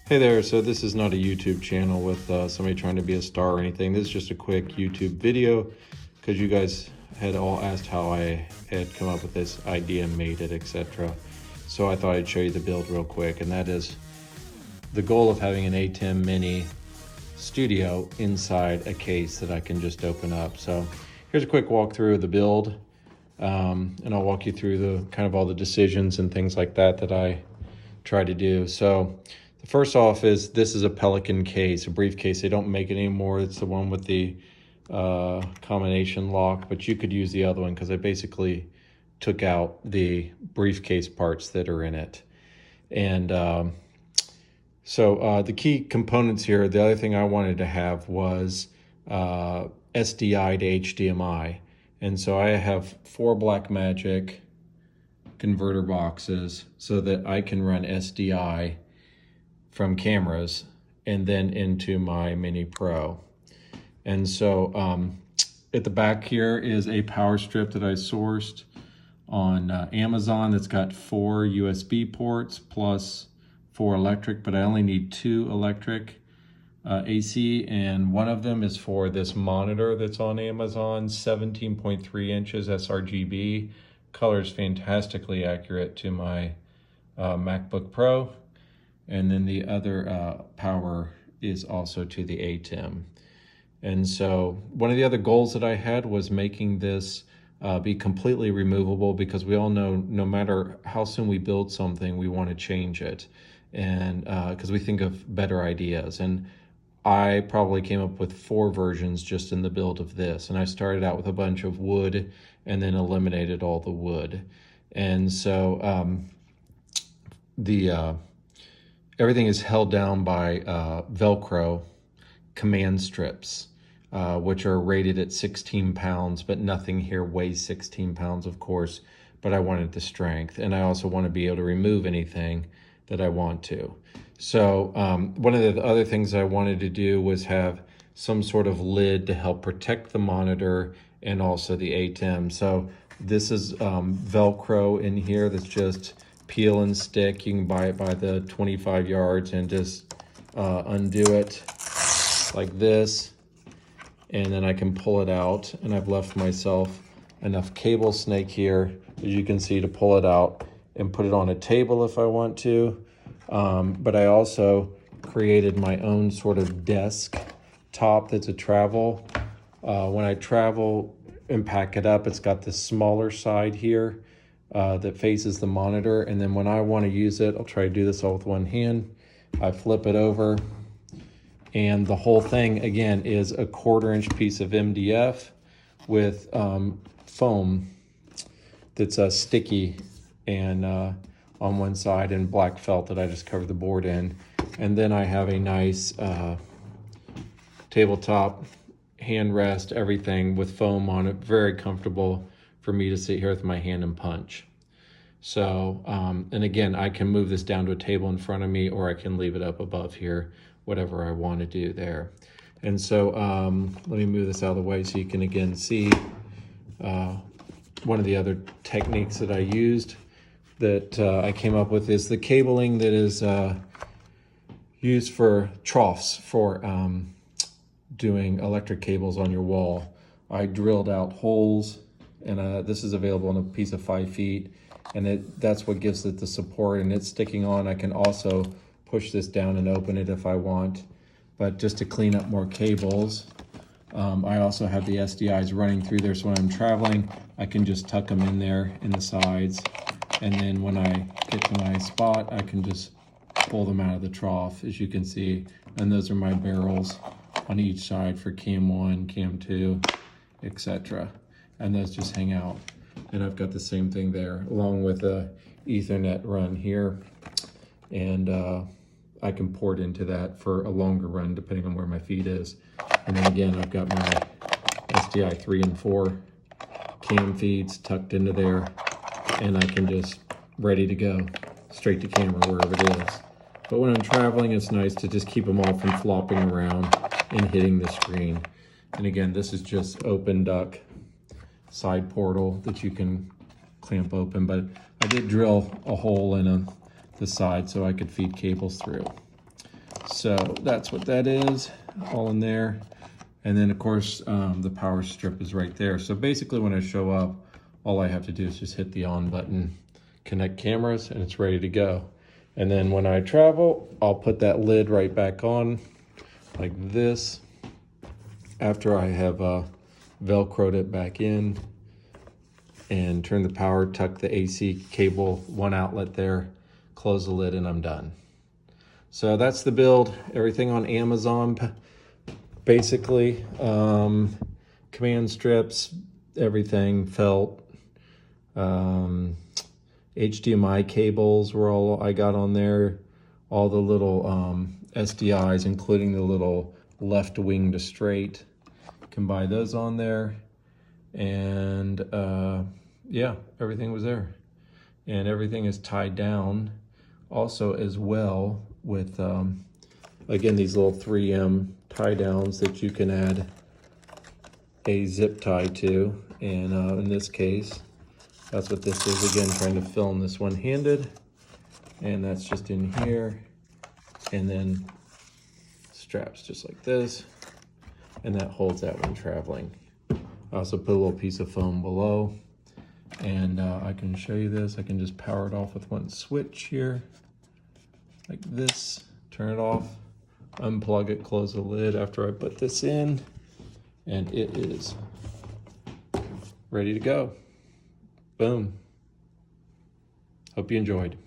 Hey there, so this is not a YouTube channel with somebody trying to be a star or anything. This is just a quick YouTube video because you guys had all asked how I had come up with this idea, made it, etc. So I thought I'd show you the build real quick, and that is the goal of having an Atem mini studio inside a case that I can just open up. So here's a quick walkthrough of the build, and I'll walk you through the kind of all the decisions and things like that I try to do. So first off is this is a Pelican case, a briefcase. They don't make it anymore. It's the one with the combination lock, but you could use the other one because I basically took out the briefcase parts that are in it. And so the key components here, the other thing I wanted to have was SDI to HDMI. And so I have 4 Blackmagic converter boxes so that I can run SDI from cameras and then into my Mini Pro. And so at the back here is a power strip that I sourced on Amazon that's got 4 USB ports plus 4 electric, but I only need 2 electric AC, and one of them is for this monitor that's on Amazon, 17.3 inches sRGB. Color's fantastically accurate to my MacBook Pro. And then the other power is also to the Atem. And so one of the other goals that I had was making this be completely removable, because we all know no matter how soon we build something, we want to change it. And because we think of better ideas. And I probably came up with 4 versions just in the build of this. And I started out with a bunch of wood and then eliminated all the wood. And so everything is held down by Velcro command strips, which are rated at 16 pounds, but nothing here weighs 16 pounds, of course, but I wanted the strength. And I also want to be able to remove anything that I want to. So one of the other things I wanted to do was have some sort of lid to help protect the monitor and also the Atem. So this is Velcro in here that's just peel and stick. You can buy it by the 25 yards and just undo it like this, and then I can pull it out. And I've left myself enough cable snake here, as you can see, to pull it out and put it on a table if I want to. But I also created my own sort of desk top that's a travel. When I travel and pack it up, it's got this smaller side here that faces the monitor, and then when I want to use it, I'll try to do this all with one hand. I flip it over, and the whole thing again is a 1/4 inch piece of MDF with foam that's sticky and on one side, and black felt that I just covered the board in. And then I have a nice tabletop hand rest, everything with foam on it, very comfortable for me to sit here with my hand and punch. So, and again, I can move this down to a table in front of me, or I can leave it up above here, whatever I want to do there. And so let me move this out of the way so you can again see one of the other techniques that I used that I came up with is the cabling that is used for troughs for doing electric cables on your wall. I drilled out holes, and this is available on a piece of 5 feet, and that's what gives it the support, and it's sticking on. I can also push this down and open it if I want, but just to clean up more cables. I also have the SDIs running through there, so when I'm traveling, I can just tuck them in there in the sides, and then when I get to my spot, I can just pull them out of the trough, as you can see. And those are my barrels on each side for cam 1, cam 2, etc. And those just hang out. And I've got the same thing there, along with a Ethernet run here. And I can port into that for a longer run, depending on where my feed is. And then again, I've got my SDI 3 and 4 cam feeds tucked into there, and I can just ready to go straight to camera wherever it is. But when I'm traveling, it's nice to just keep them all from flopping around and hitting the screen. And again, this is just open duck side portal that you can clamp open, but I did drill a hole in the side so I could feed cables through. So that's what that is, all in there. And then of course, the power strip is right there. So basically when I show up, all I have to do is just hit the on button, connect cameras, and it's ready to go. And then when I travel, I'll put that lid right back on like this after I have Velcroed it back in, and turn the power, tuck the AC cable, one outlet there, close the lid, and I'm done. So that's the build. Everything on Amazon, basically. Command strips, everything, felt. HDMI cables were all I got on there. All the little SDIs, including the little left wing to straight. Can buy those on there. And yeah, everything was there. And everything is tied down also as well with, again, these little 3M tie downs that you can add a zip tie to. And in this case, that's what this is. Again, trying to film this one-handed. And that's just in here. And then straps just like this. And that holds that when traveling. I also put a little piece of foam below. And I can show you this. I can just power it off with one switch here. Like this. Turn it off. Unplug it, close the lid after I put this in. And it is ready to go. Boom. Hope you enjoyed.